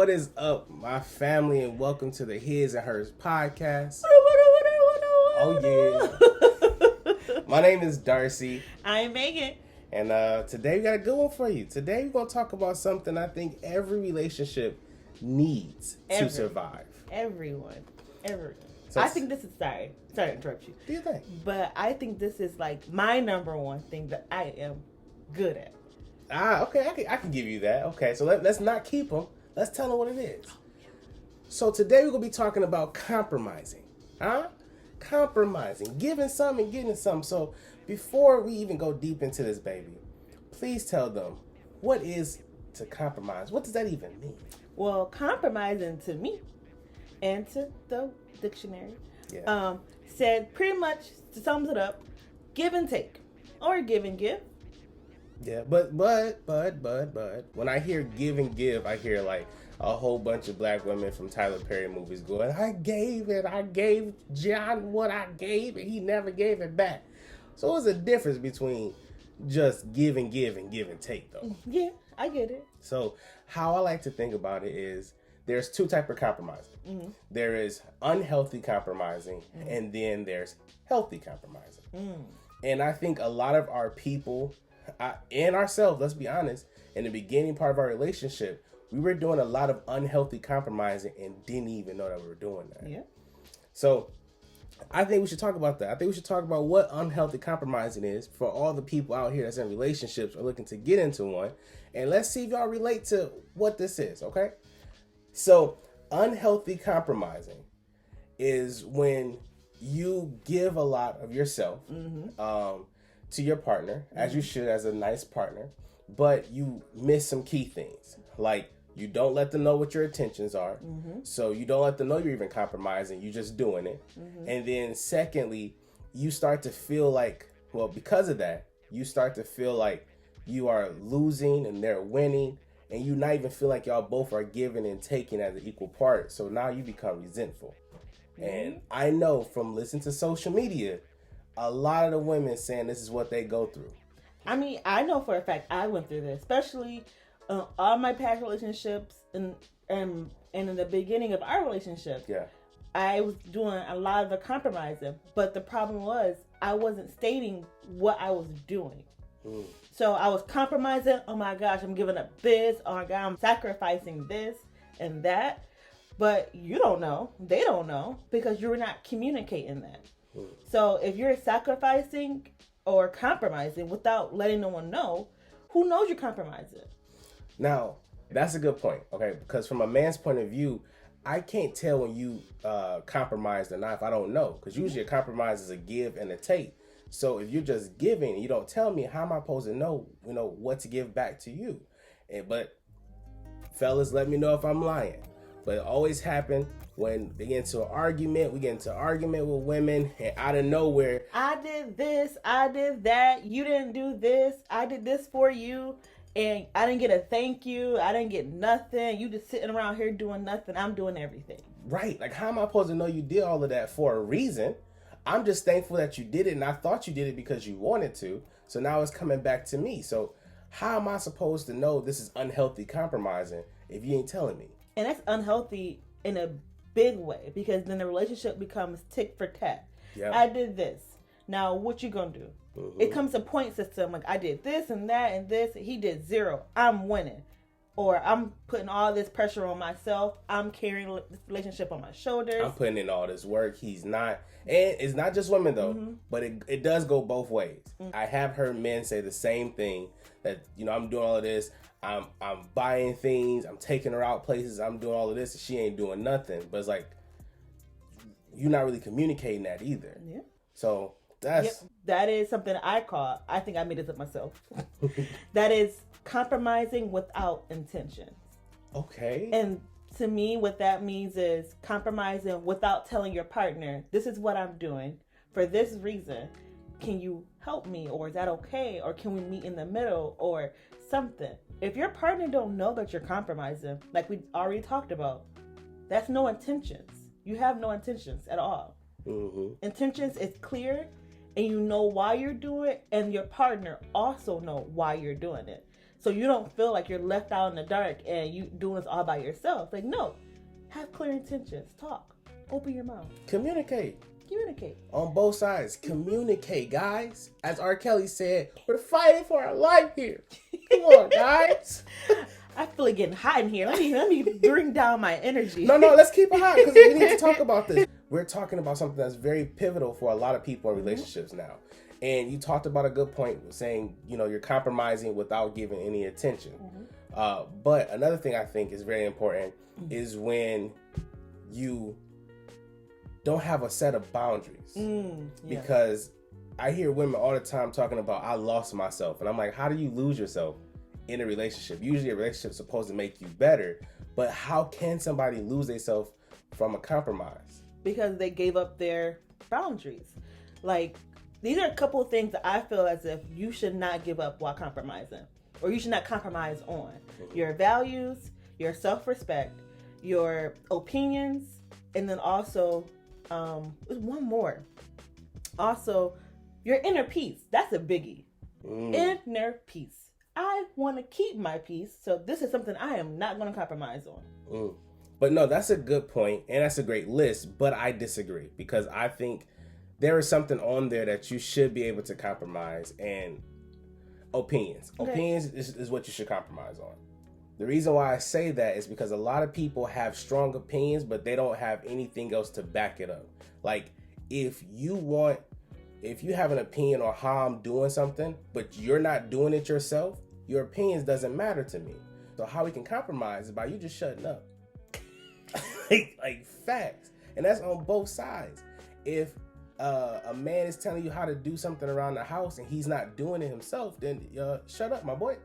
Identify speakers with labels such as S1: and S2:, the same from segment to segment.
S1: What is up, my family, and welcome to the His and Hers podcast. Oh yeah. My name is Darcy.
S2: I'm Megan.
S1: And today we got a good one for you. Today we're going to talk about something I think every relationship needs to survive.
S2: Everyone.
S1: So
S2: I think this is, sorry to interrupt you.
S1: Do you think?
S2: But I think this is like my number one thing that I am good at.
S1: Okay, I can give you that. Okay, so let's not keep them. Let's tell them what it is. So today we're going to be talking about compromising. Compromising. Giving some and getting some. So before we even go deep into this, baby, please tell them, what is to compromise? What does that even mean?
S2: Well, compromising to me and to the dictionary said pretty much, to sum it up, give and take or give and give.
S1: Yeah, but when I hear give and give, I hear like a whole bunch of black women from Tyler Perry movies going, I gave John what I gave and he never gave it back. So what's the difference between just give and take though?
S2: Yeah, I get it.
S1: So how I like to think about it is there's two types of compromising. Mm-hmm. There is unhealthy compromising, and then there's healthy compromising. And I think a lot of our people and ourselves, let's be honest, in the beginning part of our relationship, we were doing a lot of unhealthy compromising and didn't even know that we were doing that.
S2: Yeah.
S1: So I think we should talk about that. I think we should talk about what unhealthy compromising is for all the people out here that's in relationships or looking to get into one. And let's see if y'all relate to what this is, okay? So unhealthy compromising is when you give a lot of yourself to your partner, as you should as a nice partner, but you miss some key things. Like you don't let them know what your intentions are. So you don't let them know you're even compromising. You're just doing it. And then secondly, you start to feel like, well, because of that, you start to feel like you are losing and they're winning. And you not even feel like y'all both are giving and taking as an equal part. So now you become resentful. And I know from listening to social media, a lot of the women saying this is what they go through.
S2: I mean, I know for a fact I went through this, especially all my past relationships and in the beginning of our relationship.
S1: Yeah.
S2: I was doing a lot of the compromising, but the problem was I wasn't stating what I was doing. So I was compromising. Oh my gosh, I'm giving up this. Oh my God, I'm sacrificing this and that. But you don't know. They don't know because you're not communicating that. So if you're sacrificing or compromising without letting no one know, who knows you're compromising?
S1: Now, that's a good point, okay? Because from a man's point of view, I can't tell when you compromised or not if I don't know. Because usually a compromise is a give and a take. So if you're just giving and you don't tell me, how am I supposed to know, what to give back to you? But fellas, let me know if I'm lying. But it always happens when they get into an argument. We get into an argument with women, and out of nowhere,
S2: I did this, I did that, you didn't do this, I did this for you, and I didn't get a thank you, I didn't get nothing, you just sitting around here doing nothing, I'm doing everything.
S1: Right, like how am I supposed to know you did all of that for a reason? I'm just thankful that you did it, and I thought you did it because you wanted to, so now it's coming back to me. So how am I supposed to know this is unhealthy compromising if you ain't telling me?
S2: And that's unhealthy in a big way, because then the relationship becomes tick for tat. Yep. I did this. Now, what you gonna do? It comes a point system. Like, I did this and that and this. He did zero. I'm winning. Or I'm putting all this pressure on myself. I'm carrying this relationship on my shoulders.
S1: I'm putting in all this work. He's not. And it's not just women, though. But it does go both ways. I have heard men say the same thing. That, I'm doing all of this. I'm buying things. I'm taking her out places. I'm doing all of this. And she ain't doing nothing. But it's like, you're not really communicating that either. Yeah. So
S2: that is something I think I made this up myself. That is compromising without intentions.
S1: Okay.
S2: And to me, what that means is compromising without telling your partner, this is what I'm doing for this reason. Can you help me? Or is that okay? Or can we meet in the middle? Or something. If your partner don't know that you're compromising, like we already talked about, that's no intentions. You have no intentions at all. Intentions is clear, and you know why you're doing it, and your partner also know why you're doing it. So you don't feel like you're left out in the dark and you doing this all by yourself. Like, no, have clear intentions. Talk. Open your mouth.
S1: Communicate. On both sides. Communicate, guys. As R. Kelly said, we're fighting for our life here. Come on, guys.
S2: I feel like getting hot in here. Let me bring down my energy.
S1: No, let's keep it hot because we need to talk about this. We're talking about something that's very pivotal for a lot of people in relationships now. And you talked about a good point saying, you're compromising without giving any attention. But another thing I think is very important is when you don't have a set of boundaries. Because I hear women all the time talking about, I lost myself. And I'm like, how do you lose yourself in a relationship? Usually a relationship is supposed to make you better. But how can somebody lose themselves from a compromise?
S2: Because they gave up their boundaries. Like, these are a couple of things that I feel as if you should not give up while compromising. Or you should not compromise on. Your values, your self-respect, your opinions, and then also, one more. Also, your inner peace. That's a biggie. Inner peace. I want to keep my peace, so this is something I am not going to compromise on.
S1: But no, that's a good point, and that's a great list, but I disagree because I think there is something on there that you should be able to compromise, and opinions. Okay. Opinions is what you should compromise on. The reason why I say that is because a lot of people have strong opinions, but they don't have anything else to back it up. Like, if you have an opinion on how I'm doing something, but you're not doing it yourself, your opinions doesn't matter to me. So how we can compromise is by you just shutting up. like facts. And that's on both sides. If a man is telling you how to do something around the house and he's not doing it himself, then shut up, my boy.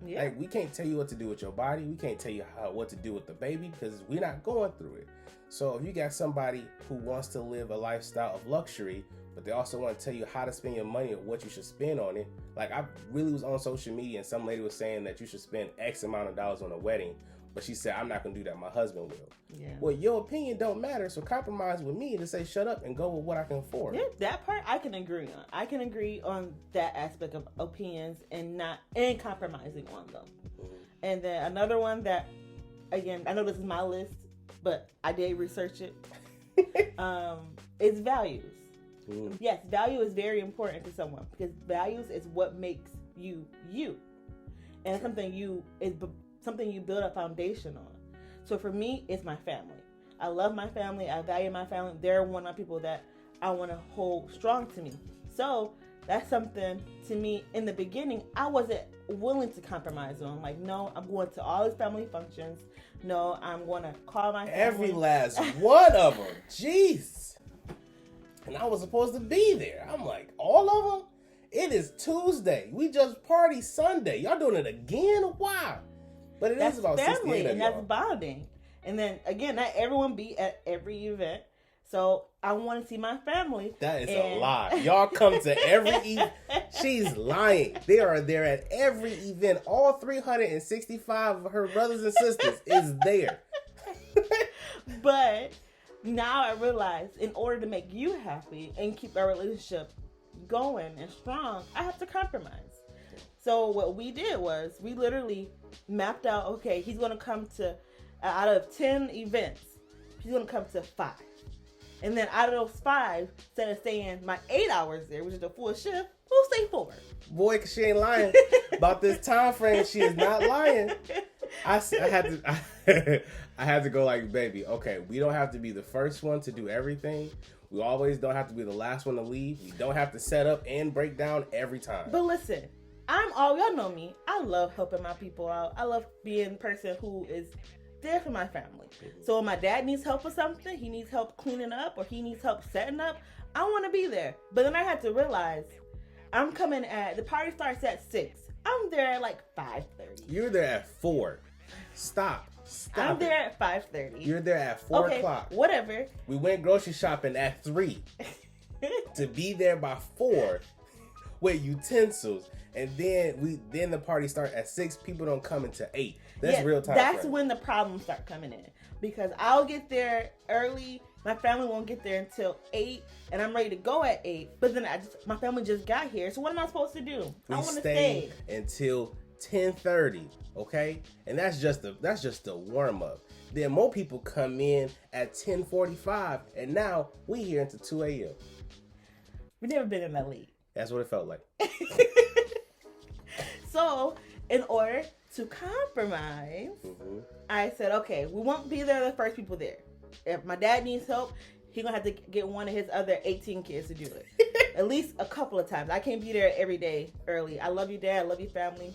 S1: Yeah. Like, we can't tell you what to do with your body. We can't tell you what to do with the baby because we're not going through it. So if you got somebody who wants to live a lifestyle of luxury, but they also want to tell you how to spend your money or what you should spend on it. Like, I really was on social media and some lady was saying that you should spend X amount of dollars on a wedding. But she said, I'm not going to do that. My husband will. Yeah. Well, your opinion don't matter. So compromise with me to say shut up and go with what I can afford.
S2: Yeah, that part I can agree on. I can agree on that aspect of opinions and compromising on them. And then another one that, again, I know this is my list, but I did research it. Is values. Yes, value is very important to someone because values is what makes you you. And it's something you build a foundation on. So for me, it's my family. I love my family. I value my family. They're one of the people that I want to hold strong to me. So that's something to me in the beginning, I wasn't willing to compromise on. Like, no, I'm going to all these family functions. No, I'm going to call my family.
S1: Every last one of them. Jeez. And I was supposed to be there. I'm like, all of them? It is Tuesday. We just party Sunday. Y'all doing it again? Why? But that's about
S2: family, and that's bonding. And then again, not everyone be at every event. So I want to see my family.
S1: That is a lie. Y'all come to every event. She's lying. They are there at every event. All 365 of her brothers and sisters is there.
S2: But now I realize in order to make you happy and keep our relationship going and strong, I have to compromise. So what we did was we literally mapped out, okay, he's going to come to, out of 10 events, he's going to come to 5. And then out of those 5, instead of staying my 8 hours there, which is a full shift, we'll stay 4.
S1: Boy, because she ain't lying about this time frame. She is not lying. I had to go like, baby, okay, we don't have to be the first one to do everything. We always don't have to be the last one to leave. We don't have to set up and break down every time.
S2: But listen, y'all know me. I love helping my people out. I love being the person who is there for my family. So when my dad needs help with something, he needs help cleaning up or he needs help setting up, I want to be there. But then I had to realize I'm coming the party starts at 6. I'm there at like 5:30.
S1: You're there at 4. Stop.
S2: I'm there at 5:30.
S1: You're there at 4 o'clock.
S2: Whatever.
S1: We went grocery shopping at 3. To be there by 4 with utensils. And then the party starts at 6. People don't come until 8. That's real time.
S2: That's when the problems start coming in. Because I'll get there early. My family won't get there until 8. And I'm ready to go at 8. But then my family just got here. So what am I supposed to do? I want to stay
S1: until 10:30, okay? And that's just the warm up. Then more people come in at 10:45, and now we here until 2 a.m.
S2: We've never been in that late.
S1: That's what it felt like.
S2: So, in order to compromise, I said, okay, we won't be there the first people there. If my dad needs help, he's going to have to get one of his other 18 kids to do it. At least a couple of times. I can't be there every day early. I love you, Dad. I love your family.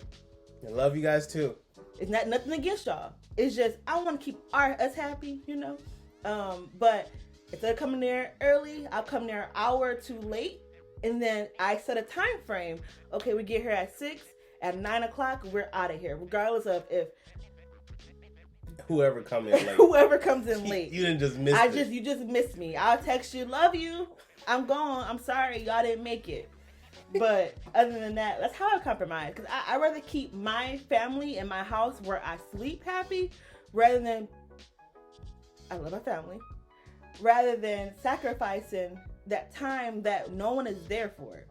S1: I love you guys, too.
S2: It's not nothing against y'all. It's just, I want to keep us happy, you know? But instead of coming there early, I'll come there an hour or two late. And then I set a time frame. Okay, we get here at 6. At 9 o'clock, we're out of here. Regardless of if
S1: whoever comes in late.
S2: Whoever comes in late.
S1: You didn't just miss it.
S2: You just missed me. I'll text you, love you. I'm gone. I'm sorry. Y'all didn't make it. But other than that, that's how I compromise. Because I'd rather keep my family and my house where I sleep happy rather than, I love my family, rather than sacrificing that time that no one is there for.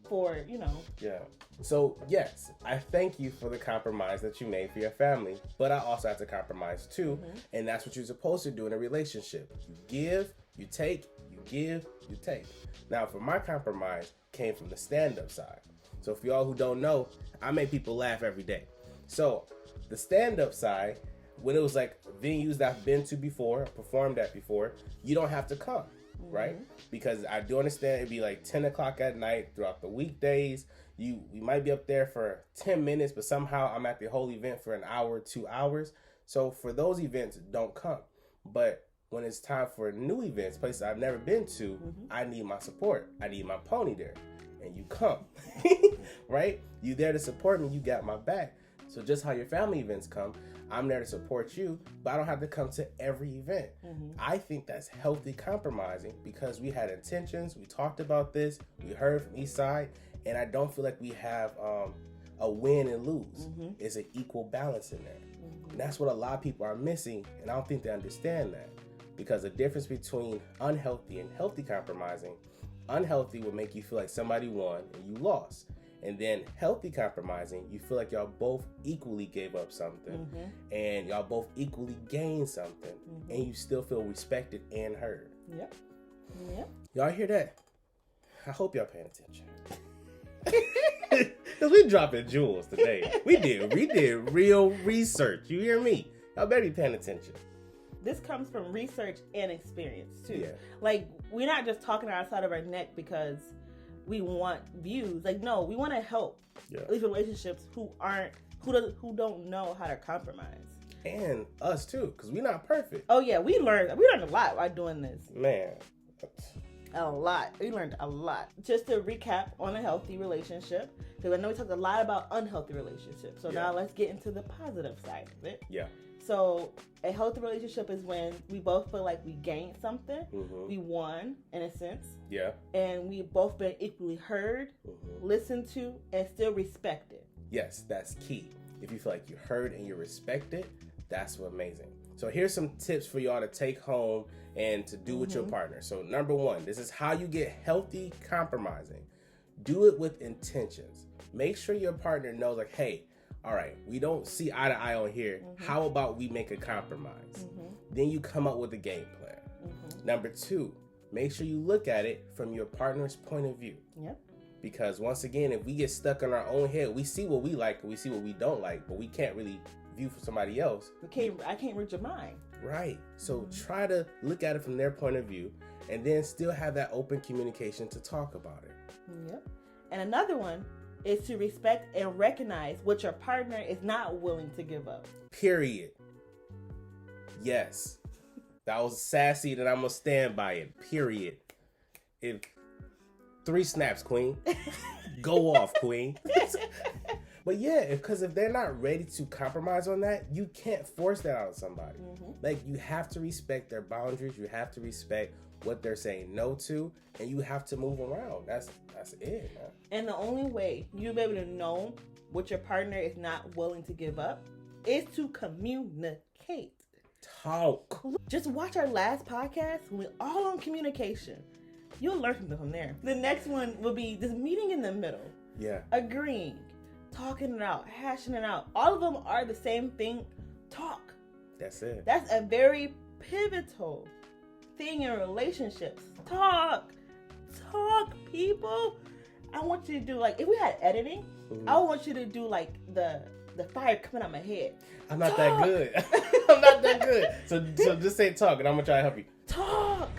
S2: For, you know.
S1: Yeah. So, yes, I thank you for the compromise that you made for your family, but I also have to compromise too, and that's what you're supposed to do in a relationship. You give, you take, you give, you take. Now, for my compromise came from the stand-up side. So, for y'all who don't know, I make people laugh every day. So, the stand-up side, when it was like venues that I've been to before, performed at before, you don't have to come. Right? Because I do understand it'd be like 10 o'clock at night throughout the weekdays. We might be up there for 10 minutes, but somehow I'm at the whole event for an hour, 2 hours. So for those events, don't come. But when it's time for new events, places I've never been to, I need my support. I need my pony there. And you come. Right? You there to support me, you got my back. So just how your family events come, I'm there to support you, but I don't have to come to every event. I think that's healthy compromising because we had intentions, we talked about this, we heard from each side, and I don't feel like we have a win and lose. It's an equal balance in there. And that's what a lot of people are missing, and I don't think they understand that. Because the difference between unhealthy and healthy compromising, unhealthy will make you feel like somebody won and you lost. And then healthy compromising, you feel like y'all both equally gave up something and y'all both equally gained something and you still feel respected and heard.
S2: Yep.
S1: Y'all hear that? I hope y'all paying attention. Because we dropping jewels today. We did real research. You hear me? Y'all better be paying attention.
S2: This comes from research and experience too.
S1: Yeah.
S2: Like, we're not just talking outside of our neck because we want views. Like, no, we want to help these relationships who don't know how to compromise. And
S1: us too, because we're not perfect.
S2: Oh yeah, we learned a lot while doing this.
S1: Man.
S2: A lot. We learned a lot. Just to recap on a healthy relationship, because I know we talked a lot about unhealthy relationships. So now let's get into the positive side of it. Yeah. So a healthy relationship is when we both feel like we gained something. We won, in a sense. Yeah. And we both been equally heard, listened to, and still respected.
S1: Yes, that's key. If you feel like you're heard and you're respected, that's what amazing. So here's some tips for y'all to take home and to do with your partner. So number one, this is how you get healthy compromising. Do it with intentions. Make sure your partner knows, like, hey, all right, we don't see eye to eye on here. How about we make a compromise? Then you come up with a game plan. Number two, make sure you look at it from your partner's point of view. Yep. Because once again, if we get stuck in our own head, we see what we like and we see what we don't like, but we can't really view for somebody else.
S2: I can't read your mind.
S1: Right. So try to look at it from their point of view and then still have that open communication to talk about it.
S2: Yep. And another one is to respect and recognize what your partner is not willing to give up.
S1: Period. Yes. That was sassy, and I'm going to stand by it. Period. 3 snaps, queen. Go off, queen. But yeah, because if they're not ready to compromise on that, you can't force that out of somebody. Like, you have to respect their boundaries. You have to respect what they're saying no to, and you have to move around. That's it, man.
S2: And the only way you'll be able to know what your partner is not willing to give up is to communicate.
S1: Talk.
S2: Just watch our last podcast. We're all on communication. You'll learn something from there. The next one will be this meeting in the middle. Yeah. Agreeing. talking it out, hashing it out. All of them are the same thing. Talk.
S1: That's it.
S2: That's a very pivotal thing in relationships. Talk, people. I want you to do, like, if we had editing, I want you to do like the fire coming out my head.
S1: I'm not that good. I'm not that good. So just say talk, and I'm gonna try to help you.
S2: Talk.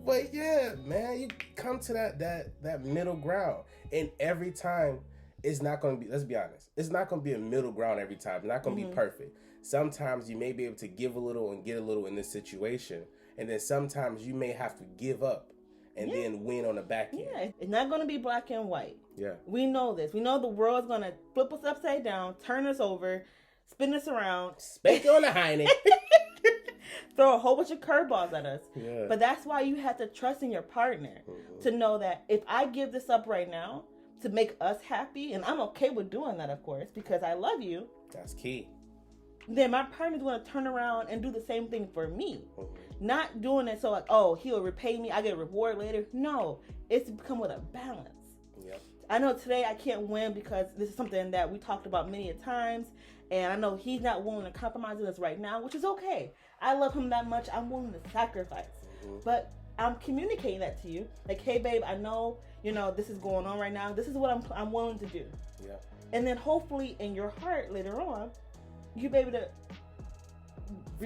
S1: But yeah, man, you come to that middle ground, and every time it's not gonna be. Let's be honest. It's not gonna be a middle ground every time. It's not gonna be perfect. Sometimes you may be able to give a little and get a little in this situation, and then sometimes you may have to give up and then win on the back end.
S2: Yeah, it's not gonna be black and white.
S1: Yeah,
S2: we know this. We know the world's gonna flip us upside down, turn us over, spin us around,
S1: spank you on the hiney.
S2: Throw a whole bunch of curveballs at us.
S1: Yeah.
S2: But that's why you have to trust in your partner to know that if I give this up right now to make us happy, and I'm okay with doing that, of course, because I love you.
S1: That's key.
S2: Then my partner's going to turn around and do the same thing for me. Not doing it so like, oh, he'll repay me, I get a reward later. No, it's become with a balance.
S1: Yep.
S2: I know today I can't win because this is something that we talked about many a times, and I know he's not willing to compromise with us right now, which is okay. I love him that much. I'm willing to sacrifice. But I'm communicating that to you. Like, hey, babe, I know, this is going on right now. This is what I'm willing to do.
S1: Yeah.
S2: And then hopefully in your heart later on, you'll be able to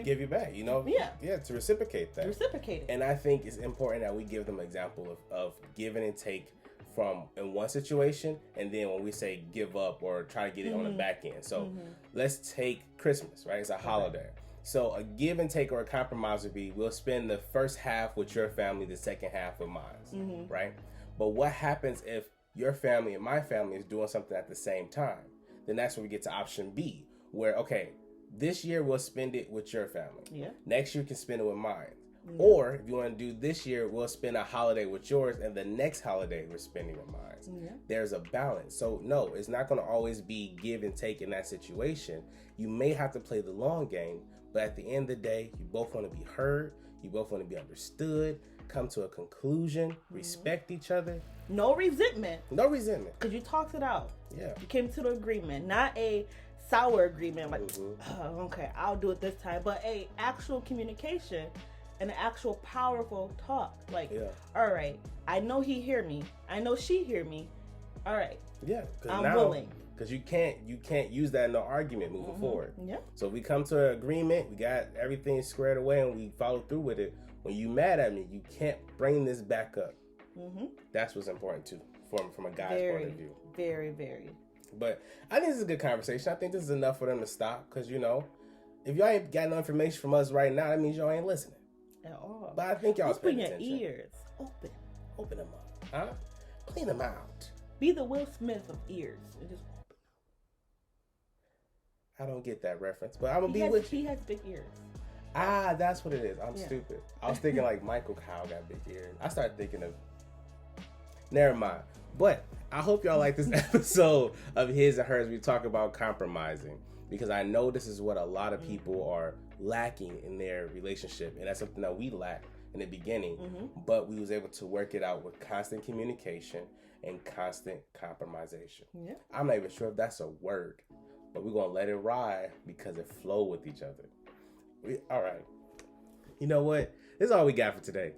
S1: give you back, Yeah, to reciprocate that.
S2: Reciprocate it.
S1: And I think it's important that we give them an example of giving and take from in one situation, and then when we say give up or try to get it on the back end. So let's take Christmas, right? It's a holiday. So a give and take or a compromise would be, we'll spend the first half with your family, the second half with mine, right? But what happens if your family and my family is doing something at the same time? Then that's where we get to option B, where, okay, this year we'll spend it with your family.
S2: Yeah.
S1: Next year we can spend it with mine. Or if you want to do this year, we'll spend a holiday with yours, and the next holiday we're spending with mine.
S2: Yeah.
S1: There's a balance. So no, it's not going to always be give and take in that situation. You may have to play the long game, but at the end of the day, you both want to be heard. You both want to be understood. Come to a conclusion. Respect each other.
S2: No resentment.
S1: No resentment.
S2: Because you talked it out.
S1: Yeah.
S2: You came to the agreement, not a sour agreement like, oh, okay, I'll do it this time, but a actual communication and an actual powerful talk. Like, all right, I know he hear me. I know she hear me. All right.
S1: Yeah.
S2: I'm willing.
S1: Because you can't use that in no argument moving forward.
S2: Yeah.
S1: So if we come to an agreement, we got everything squared away, and we follow through with it. When you mad at me, you can't bring this back up. That's what's important too, from a guy's point of view.
S2: Very, very.
S1: But I think this is a good conversation. I think this is enough for them to stop, because if y'all ain't got no information from us right now, that means y'all ain't listening
S2: at all.
S1: But I think y'all
S2: open
S1: paying
S2: your
S1: attention.
S2: ears.
S1: Open them up, huh? Clean them out.
S2: Be the Will Smith of ears and just open them.
S1: I don't get that reference, but I'm gonna be with you.
S2: He has big ears.
S1: Ah, that's what it is. I'm stupid. I was thinking like Michael Kyle got big ears. I started thinking of. Never mind. But I hope y'all like this episode of His and Hers. We talk about compromising, because I know this is what a lot of people are lacking in their relationship, and that's something that we lacked in the beginning. But we was able to work it out with constant communication and constant compromisation. Yeah. I'm not even sure if that's a word, but we're gonna let it ride because it flow with each other. All right. You know what? This is all we got for today.